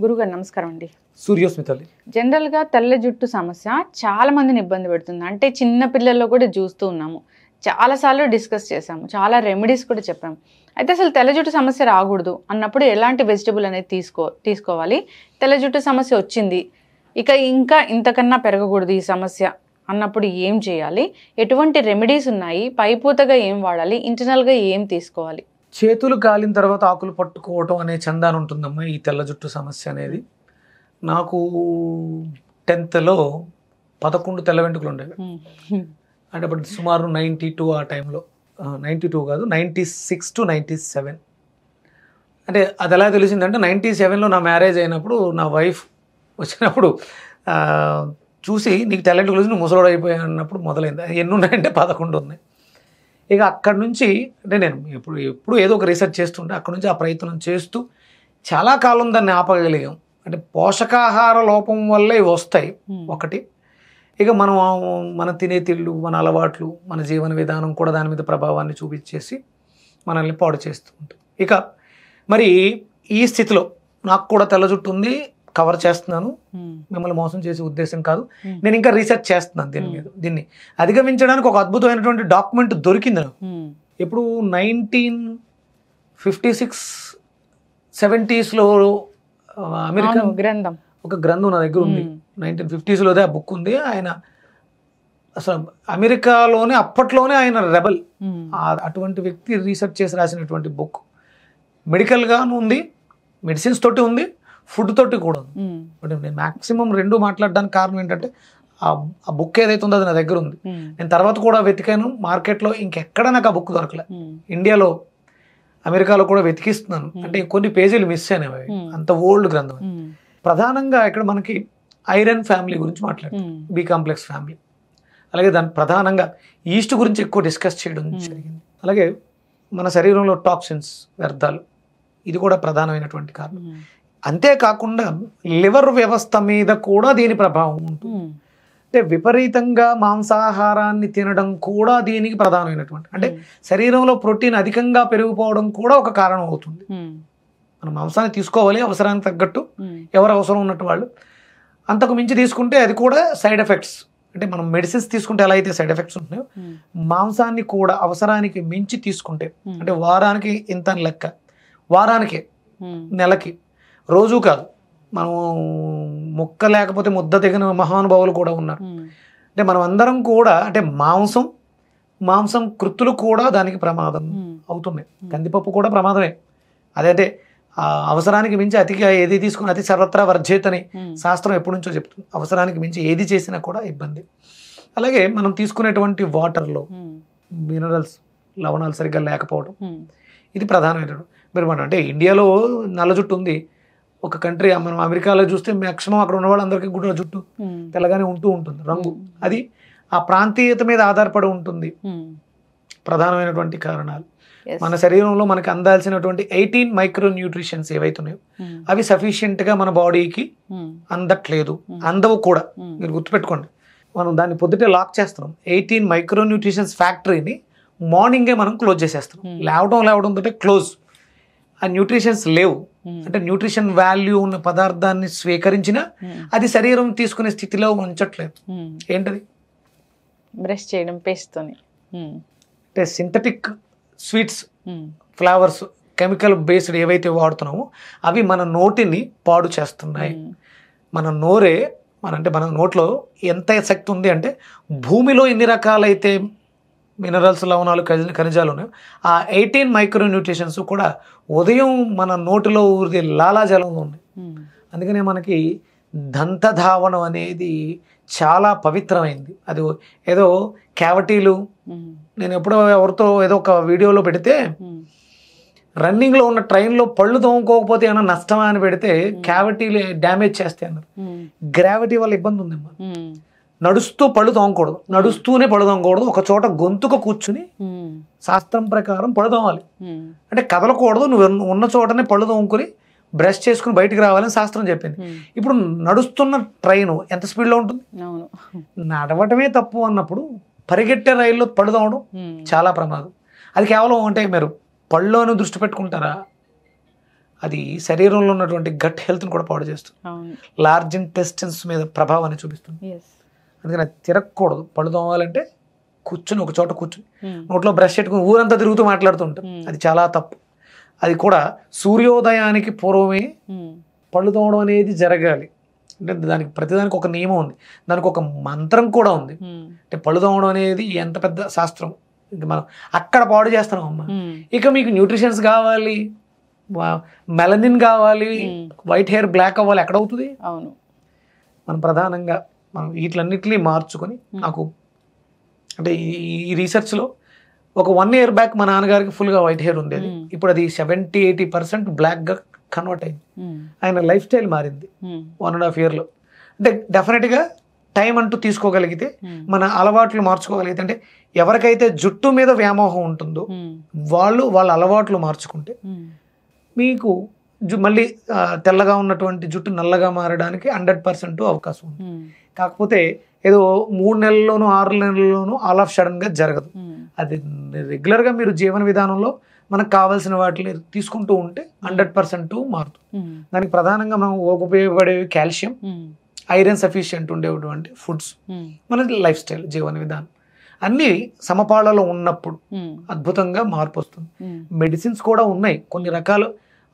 గురుగారు నమస్కారం అండి. సూర్యోస్మితల్లి జనరల్గా తెల్ల జుట్టు సమస్య చాలా మందిని ఇబ్బంది పెడుతుంది. అంటే చిన్న పిల్లల్లో కూడా చూస్తూ ఉన్నాము. చాలాసార్లు డిస్కస్ చేసాము, చాలా రెమెడీస్ కూడా చెప్పాము. అయితే అసలు తెల్ల జుట్టు సమస్య రాకూడదు అన్నప్పుడు ఎలాంటి వెజిటబుల్ అనేది తీసుకోవాలి? తెల్ల జుట్టు సమస్య వచ్చింది, ఇంకా ఇంతకన్నా పెరగకూడదు ఈ సమస్య అన్నప్పుడు ఏం చేయాలి? ఎటువంటి రెమెడీస్ ఉన్నాయి? పైపూతగా ఏం వాడాలి? ఇంటర్నల్గా ఏం తీసుకోవాలి? చేతులు కాలిన తర్వాత ఆకులు పట్టుకోవటం అనే చందాన ఉంటుందమ్మా ఈ తెల్ల జుట్టు సమస్య అనేది. నాకు 10th లో 11 తెల్ల వెంట్రుకలు ఉండేవి. అంటే అప్పుడు సుమారు 92 ఆ టైంలో, 92 కాదు 96 to 97. అంటే అది ఎలా తెలిసిందంటే 97లో నా మ్యారేజ్ అయినప్పుడు నా వైఫ్ వచ్చినప్పుడు చూసి నీకు తెల్ల వెంట్రుకలు నువ్వు ముసలోడు అయిపోయావు అన్నప్పుడు మొదలైంది. ఎన్ని ఉన్నాయంటే 11 ఉన్నాయి. ఇక అక్కడి నుంచి అంటే నేను ఎప్పుడు ఏదో ఒక రీసెర్చ్ చేస్తుంటే అక్కడ నుంచి ఆ ప్రయత్నం చేస్తూ చాలా కాలం దాన్ని ఆపగలిగాం. అంటే పోషకాహార లోపం వల్లే ఇవి వస్తాయి ఒకటి. ఇక మన తినే తిళ్ళు, మన అలవాట్లు, మన జీవన విధానం కూడా దాని మీద ప్రభావాన్ని చూపించేసి మనల్ని పాడు చేస్తూ ఉంటుంది. ఇక మరి ఈ స్థితిలో నాకు కూడా తెల్ల జుట్టు ఉంది, కవర్ చేస్తున్నాను, మిమ్మల్ని మోసం చేసే ఉద్దేశం కాదు, నేను ఇంకా రీసెర్చ్ చేస్తున్నాను దీని మీద. దీన్ని అధిగమించడానికి ఒక అద్భుతమైనటువంటి డాక్యుమెంట్ దొరికింది నాకు. ఇప్పుడు 1956, 70sలో అమెరికా గ్రంథం ఒక గ్రంథం నా దగ్గర ఉంది. 1950sలోదే ఆ బుక్ ఉంది. ఆయన అసలు అమెరికాలోనే అప్పట్లోనే ఆయన రెబల్, అటువంటి వ్యక్తి రీసెర్చ్ చేసి రాసినటువంటి బుక్. మెడికల్గాను ఉంది, మెడిసిన్స్ తోటి ఉంది, ఫుడ్ తోటి కూడా ఉంది. బట్ నేను మ్యాక్సిమం రెండు మాట్లాడడానికి కారణం ఏంటంటే ఆ బుక్ ఏదైతే ఉందో అది నా దగ్గర ఉంది. నేను తర్వాత కూడా వెతికాను మార్కెట్లో, ఇంకెక్కడ నాకు ఆ బుక్ దొరకలే. ఇండియాలో, అమెరికాలో కూడా వెతికిస్తున్నాను. అంటే కొన్ని పేజీలు మిస్ అయినవి, అంత ఓల్డ్ గ్రంథం. ప్రధానంగా ఇక్కడ మనకి ఐరన్ ఫ్యామిలీ గురించి మాట్లాడుతాం, బి కాంప్లెక్స్ ఫ్యామిలీ. అలాగే దాని ప్రధానంగా ఈస్ట్ గురించి ఎక్కువ డిస్కస్ చేయడం జరిగింది. అలాగే మన శరీరంలో టాక్సిన్స్, వ్యర్థాలు, ఇది కూడా ప్రధానమైనటువంటి కారణం. అంతేకాకుండా లివర్ వ్యవస్థ మీద కూడా దీని ప్రభావం ఉంటుంది. అంటే విపరీతంగా మాంసాహారాన్ని తినడం కూడా దీనికి ప్రధానమైనటువంటి, అంటే శరీరంలో ప్రోటీన్ అధికంగా పెరిగిపోవడం కూడా ఒక కారణం అవుతుంది. మనం మాంసాన్ని తీసుకోవాలి అవసరానికి తగ్గట్టు, ఎవరు అవసరం ఉన్నట్టు వాళ్ళు. అంతకు మించి తీసుకుంటే అది కూడా సైడ్ ఎఫెక్ట్స్. అంటే మనం మెడిసిన్స్ తీసుకుంటే ఎలా అయితే సైడ్ ఎఫెక్ట్స్ ఉంటున్నాయో, మాంసాన్ని కూడా అవసరానికి మించి తీసుకుంటే, అంటే వారానికి ఇంత లెక్క, వారానికి, నెలకి, రోజు కాదు. మనం ముక్క లేకపోతే ముద్ద తెగిన మహానుభావులు కూడా ఉన్నారు. అంటే మనం అందరం కూడా అంటే మాంసం కృత్తులు కూడా దానికి ప్రమాదం అవుతున్నాయి. కందిపప్పు కూడా ప్రమాదమే. అదైతే అవసరానికి మించి అతిగా ఏది తీసుకుని అతి సర్వత్రా వర్జేతని శాస్త్రం ఎప్పటి నుంచో చెప్తుంది. అవసరానికి మించి ఏది చేసినా కూడా ఇబ్బంది. అలాగే మనం తీసుకునేటువంటి వాటర్లో మినరల్స్, లవణాలు సరిగ్గా లేకపోవడం, ఇది ప్రధానమైనటువంటి. మీరు అంటే ఇండియాలో నల్ల జుట్టు ఉంది, ఒక కంట్రీ మనం అమెరికాలో చూస్తే మ్యాక్సిమం అక్కడ ఉన్న వాళ్ళందరికీ కూడా జుట్టు తెల్లగానే ఉంటూ ఉంటుంది రంగు. అది ఆ ప్రాంతీయత మీద ఆధారపడి ఉంటుంది. ప్రధానమైనటువంటి కారణాలు. మన శరీరంలో మనకు అందాల్సినటువంటి 18 మైక్రో న్యూట్రిషన్స్ ఏవైతున్నాయో అవి సఫిషియెంట్గా మన బాడీకి అందట్లేదు, అందవు కూడా. మీరు గుర్తుపెట్టుకోండి, మనం దాన్ని పొద్దుటే లాక్ చేస్తున్నాం. 18 మైక్రో న్యూట్రిషన్స్ ఫ్యాక్టరీని మార్నింగే మనం క్లోజ్ చేసేస్తున్నాం. లేవడం తోటే క్లోజ్. ఆ న్యూట్రిషన్స్ లేవు. అంటే న్యూట్రిషన్ వాల్యూ ఉన్న పదార్థాన్ని స్వీకరించిన అది శరీరం తీసుకునే స్థితిలో ఉంచట్లేదు. ఏంటది? బ్రష్ చేయడం పేస్ట్తోని. అంటే synthetic sweets, flavours, chemical based ఏవైతే వాడుతున్నామో అవి మన నోటిని పాడు చేస్తున్నాయి. మన నోరే మన నోట్లో ఎంత శక్తి ఉంది అంటే, భూమిలో ఎన్ని రకాలైతే మినరల్స్, లవణాలు, ఖనిజాలు ఉన్నాయో ఆ 18 మైక్రో న్యూట్రిషన్స్ కూడా ఉదయం మన నోటిలో ఊరిది లాలాజలంలో ఉన్నాయి. అందుకనే మనకి దంతధావనం అనేది చాలా పవిత్రమైంది. అది ఏదో క్యావిటీలు, నేను ఎప్పుడో ఎవరితో ఏదో ఒక వీడియోలో పెడితే, రన్నింగ్లో ఉన్న ట్రైన్లో పళ్ళు తోముకోకపోతే ఏమైనా నష్టమా అని పెడితే క్యావిటీలు డ్యామేజ్ చేస్తాయి అన్నారు. గ్రావిటీ వల్ల ఇబ్బంది ఉందమ్మా. నడుస్తూ పళ్ళు తోమకూడదు, నడుస్తూనే పళ్ళు తోమకూడదు. ఒక చోట గొంతుకు కూర్చుని శాస్త్రం ప్రకారం పళ్ళు తోమాలి. అంటే కదలకూడదు, నువ్వు ఉన్న చోటనే పళ్ళు తోముకుని బ్రష్ చేసుకుని బయటికి రావాలని శాస్త్రం చెప్పింది. ఇప్పుడు నడుస్తున్న ట్రైన్ ఎంత స్పీడ్లో ఉంటుంది? నడవటమే తప్పు అన్నప్పుడు పరిగెట్టే రైల్లో పళ్ళు తోమడం చాలా ప్రమాదం. అది కేవలం అంటే మీరు పళ్ళలోనూ దృష్టి పెట్టుకుంటారా? అది శరీరంలో ఉన్నటువంటి గట్ హెల్త్ని కూడా పాడు చేస్తుంది. లార్జ్ ఇంటెస్టిన్స్ మీద ప్రభావాన్ని చూపిస్తుంది. అందుకని అది తిరగకూడదు. పళ్ళు తోమాలంటే కూర్చుని ఒక చోట కూర్చుని నోట్లో బ్రష్ పెట్టుకుని ఊరంతా తిరుగుతూ మాట్లాడుతూ ఉంటాం. అది చాలా తప్పు. అది కూడా సూర్యోదయానికి పూర్వమే పళ్ళు తోమడం అనేది జరగాలి. అంటే దానికి ప్రతిదానికి ఒక నియమం ఉంది, దానికి ఒక మంత్రం కూడా ఉంది. అంటే పళ్ళు తోమడం అనేది ఎంత పెద్ద శాస్త్రం. ఇంకా మనం అక్కడ పాడు చేస్తున్నాం అమ్మ. ఇక మీకు న్యూట్రిషన్స్ కావాలి, మెలనిన్ కావాలి, వైట్ హెయిర్ బ్లాక్ అవ్వాలి, ఎక్కడ అవుతుంది? అవును. మనం ప్రధానంగా మనం వీటిలన్నిటినీ మార్చుకొని, నాకు అంటే ఈ రీసెర్చ్లో ఒక 1 year బ్యాక్ మా నాన్నగారికి ఫుల్గా వైట్ హెయిర్ ఉండేది. ఇప్పుడు అది 70-80% బ్లాక్గా కన్వర్ట్ అయింది. ఆయన లైఫ్ స్టైల్ మారింది 1.5 yearలో. అంటే డెఫినెట్గా టైం అంటూ తీసుకోగలిగితే, మన అలవాట్లు మార్చుకోగలిగితే, అంటే ఎవరికైతే జుట్టు మీద వ్యామోహం ఉంటుందో వాళ్ళ అలవాట్లు మార్చుకుంటే మీకు మళ్ళీ తెల్లగా ఉన్నటువంటి జుట్టు నల్లగా మారడానికి 100% అవకాశం ఉంది. కాకపోతే ఏదో 3 నెలల్లోనూ 6 నెలల్లోనూ ఆల్ ఆఫ్ సడన్గా జరగదు. అది రెగ్యులర్గా మీరు జీవన విధానంలో మనకు కావాల్సిన వాటిని తీసుకుంటూ ఉంటే 100% మారుతుంది. దానికి ప్రధానంగా మనం ఉపయోగపడేవి కాల్షియం, ఐరన్ సఫిషియంట్ ఉండేటువంటి ఫుడ్స్, మన లైఫ్ స్టైల్, జీవన విధానం అన్నీ సమపాళలో ఉన్నప్పుడు అద్భుతంగా మార్పు వస్తుంది. మెడిసిన్స్ కూడా ఉన్నాయి కొన్ని రకాలు.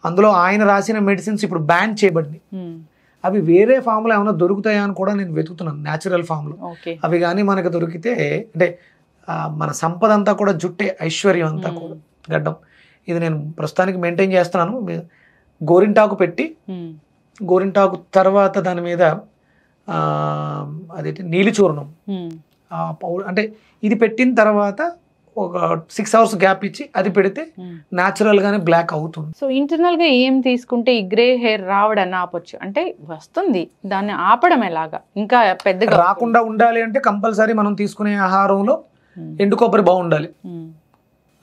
అందులో ఆయన రాసిన మెడిసిన్స్ ఇప్పుడు బ్యాన్ చేయబడింది. అవి వేరే ఫామ్లో ఏమైనా దొరుకుతాయా అని కూడా నేను వెతుకుతున్నాను, న్యాచురల్ ఫామ్లో. అవి కానీ మనకు దొరికితే, అంటే మన సంపద అంతా కూడా జుట్టే, ఐశ్వర్యం అంతా కూడా గడ్డం. ఇది నేను ప్రస్తుతానికి మెయింటైన్ చేస్తున్నాను. గోరింటాకు పెట్టి, గోరింటాకు తర్వాత దాని మీద అదేంటి నీలి చూర్ణం, అంటే ఇది పెట్టిన తర్వాత ఒక 6 hours గ్యాప్ ఇచ్చి అది పెడితే న్యాచురల్ గానే బ్లాక్ అవుతుంది. సో ఇంటర్నల్ గా ఏం తీసుకుంటే ఈ గ్రే హెయిర్ రావడాన్ని ఆపొచ్చు? అంటే వస్తుంది, దాన్ని ఆపడం ఎలాగా? ఇంకా పెద్దగా రాకుండా ఉండాలి అంటే కంపల్సరీ మనం తీసుకునే ఆహారంలో ఎండు కొబ్బరి బాగుండాలి.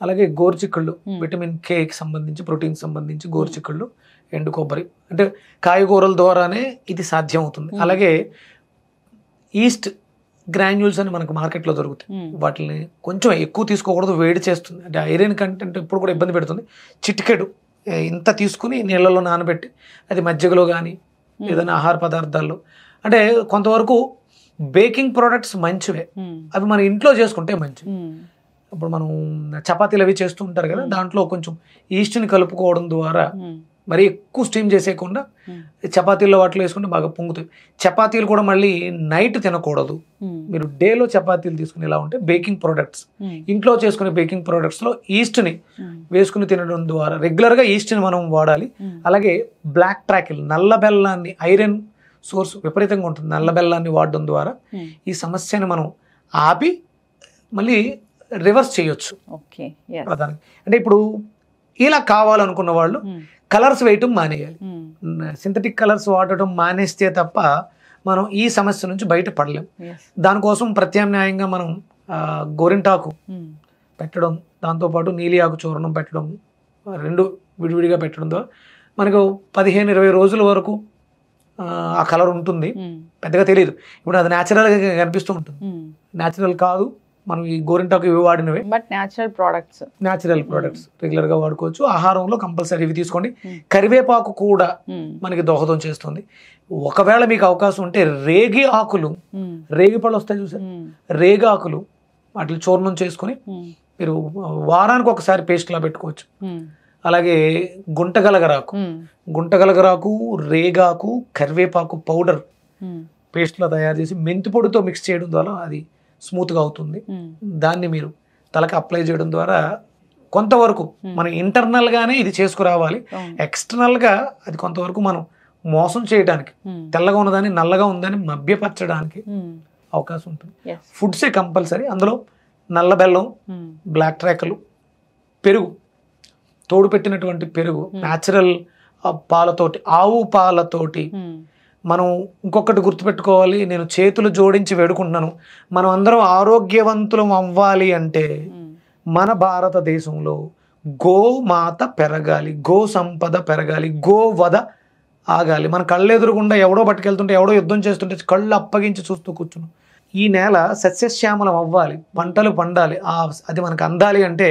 అలాగే గోరుచిక్కుళ్ళు, విటమిన్ Kకి సంబంధించి, ప్రోటీన్ సంబంధించి గోరుచిక్కుళ్ళు, ఎండు కొబ్బరి, అంటే కాయగూరల ద్వారానే ఇది సాధ్యం అవుతుంది. అలాగే ఈస్ట్ గ్రాన్యూల్స్ అని మనకు మార్కెట్లో దొరుకుతాయి. వాటిని కొంచెం ఎక్కువ తీసుకోకూడదు, వేడి చేస్తుంది. అంటే ఐరన్ కంటెంట్ ఇప్పుడు కూడా ఇబ్బంది పెడుతుంది. చిటికెడు ఇంత తీసుకుని నీళ్ళలో నానబెట్టి అది మజ్జిగలో కానీ ఏదైనా ఆహార పదార్థాల్లో, అంటే కొంతవరకు బేకింగ్ ప్రోడక్ట్స్ మంచివే, అవి మన ఇంట్లో చేసుకుంటే మంచివి. ఇప్పుడు మనం చపాతీలు అవి చేస్తూ ఉంటారు కదా, దాంట్లో కొంచెం ఈస్ట్ని కలుపుకోవడం ద్వారా మరి ఎక్కువ స్టీమ్ చేసేయకుండా చపాతీల్లో వాటిలో వేసుకుంటే బాగా పొంగుతాయి. చపాతీలు కూడా మళ్ళీ నైట్ తినకూడదు. మీరు డేలో చపాతీలు తీసుకుని ఇలా ఉంటే బేకింగ్ ప్రోడక్ట్స్, ఇంట్లో చేసుకునే బేకింగ్ ప్రోడక్ట్స్లో ఈస్ట్ని వేసుకుని తినడం ద్వారా రెగ్యులర్గా ఈస్ట్ని మనం వాడాలి. అలాగే బ్లాక్ ట్రాకిల్, నల్ల బెల్లాన్ని, ఐరన్ సోర్స్ విపరీతంగా ఉంటుంది, నల్ల బెల్లాన్ని వాడడం ద్వారా ఈ సమస్యను మనం ఆపి మళ్ళీ రివర్స్ చేయొచ్చు. ప్రధానంగా అంటే ఇప్పుడు ఇలా కావాలనుకున్న వాళ్ళు కలర్స్ వేయటం మానేయాలి. సింథటిక్ కలర్స్ వాడటం మానేస్తే తప్ప మనం ఈ సమస్య నుంచి బయటపడలేం. దానికోసం ప్రత్యామ్నాయంగా మనం గోరింటాకు పెట్టడం, దాంతోపాటు నీలి ఆకు చూర్ణం పెట్టడం, 2 విడివిడిగా పెట్టడం ద్వారా మనకు 15-20 రోజుల వరకు ఆ కలర్ ఉంటుంది. పెద్దగా తెలియదు. ఇప్పుడు అది న్యాచురల్గా కనిపిస్తూ ఉంటుంది. న్యాచురల్ కాదు, మనం ఈ గోరింటాకు ఇవి వాడినవే, బట్ న్యాచురల్ ప్రోడక్ట్స్ రెగ్యులర్గా వాడుకోవచ్చు. ఆహారంలో కంపల్సరీ ఇవి తీసుకోండి. కరివేపాకు కూడా మనకి దోహదం చేస్తుంది. ఒకవేళ మీకు అవకాశం ఉంటే రేగి ఆకులు, రేగి పళ్ళు వస్తాయి చూసారు, రేగి ఆకులు వాటిని చూర్ణం చేసుకొని మీరు వారానికి ఒకసారి పేస్ట్లా పెట్టుకోవచ్చు. అలాగే గుంటగలగరాకు, రేగాకు, కరివేపాకు పౌడర్ పేస్ట్లా తయారు చేసి మెంతి పొడితో మిక్స్ చేయడం ద్వారా అది స్మూత్గా అవుతుంది. దాన్ని మీరు తలకు అప్లై చేయడం ద్వారా కొంతవరకు మనం ఇంటర్నల్గానే ఇది చేసుకురావాలి. ఎక్స్టర్నల్గా అది కొంతవరకు మనం మోసం చేయడానికి, తెల్లగా ఉన్నదాన్ని నల్లగా ఉందని మభ్యపరచడానికి అవకాశం ఉంటుంది. ఫుడ్సే కంపల్సరీ. అందులో నల్ల బెల్లం, బ్లాక్ ట్రాకలు, పెరుగు, తోడు పెట్టినటువంటి పెరుగు, న్యాచురల్ పాలతోటి, ఆవు పాలతోటి. మనం ఇంకొకటి గుర్తుపెట్టుకోవాలి, నేను చేతులు జోడించి వేడుకుంటున్నాను, మనం అందరం ఆరోగ్యవంతులం అవ్వాలి అంటే మన భారతదేశంలో గోమాత పెరగాలి, గో సంపద పెరగాలి, గోవధ ఆగాలి. మన కళ్ళెదురుగుండా ఎవడో పట్టుకెళ్తుంటే, ఎవడో యుద్ధం చేస్తుంటే కళ్ళు అప్పగించి చూస్తూ కూర్చున్నాం. ఈ నేల సస్యశ్యామలం అవ్వాలి, పంటలు పండాలి, అది మనకు అందాలి అంటే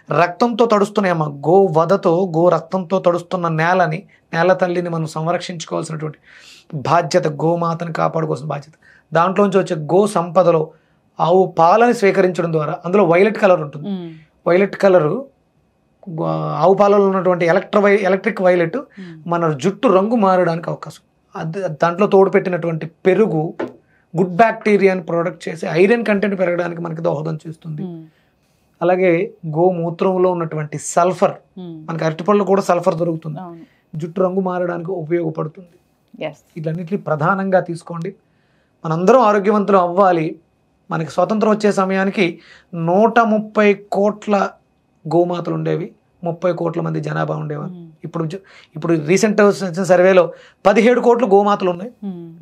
రక్తంతో తడుస్తున్నాయమ్మ, గో వధతో గో రక్తంతో తడుస్తున్న నేల తల్లిని మనం సంరక్షించుకోవాల్సినటువంటి బాధ్యత, గోమాతను కాపాడుకోవాల్సిన బాధ్యత. దాంట్లోంచి వచ్చే గో సంపదలో ఆవు పాలని స్వీకరించడం ద్వారా, అందులో వైలెట్ కలర్ ఉంటుంది, వైలెట్ కలరు ఆవు పాలలో ఉన్నటువంటి ఎలక్ట్రిక్ వైలెట్ మన జుట్టు రంగు మారడానికి అవకాశం. దాంట్లో తోడుపెట్టినటువంటి పెరుగు గుడ్ బ్యాక్టీరియాని ప్రొడక్ట్ చేసి ఐరన్ కంటెంట్ పెరగడానికి మనకి దోహదం చేస్తుంది. అలాగే గోమూత్రంలో ఉన్నటువంటి సల్ఫర్, మనకి అరటిపళ్ళు కూడా సల్ఫర్ దొరుకుతుంది, జుట్టు రంగు మారడానికి ఉపయోగపడుతుంది. ఇట్లన్నిటిని ప్రధానంగా తీసుకోండి. మనందరం ఆరోగ్యవంతులు అవ్వాలి. మనకి స్వతంత్రం వచ్చే సమయానికి 130 కోట్ల గోమాతలు ఉండేవి, 30 కోట్ల మంది జనాభా ఉండేవారు. ఇప్పుడు రీసెంట్ సర్వేలో 17 కోట్ల గోమాతలు ఉన్నాయి,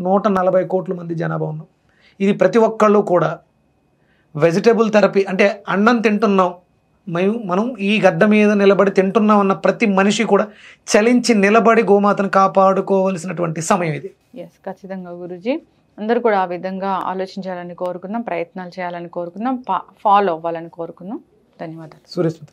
140 కోట్ల మంది జనాభా ఉన్నాం. ఇది ప్రతి ఒక్కళ్ళు కూడా వెజిటేబుల్ థెరపీ, అంటే అన్నం తింటున్నాం, మనం ఈ గడ్డ మీద నిలబడి తింటున్నాం అన్న ప్రతి మనిషి కూడా చలించి నిలబడి గోమాతను కాపాడుకోవాల్సినటువంటి సమయం ఇది. ఖచ్చితంగా గురూజీ, అందరూ కూడా ఆ విధంగా ఆలోచించాలని కోరుకుందాం, ప్రయత్నాలు చేయాలని కోరుకుందాం, ఫాలో అవ్వాలని కోరుకుందాం. ధన్యవాదాలు. సూర్యస్మృతి.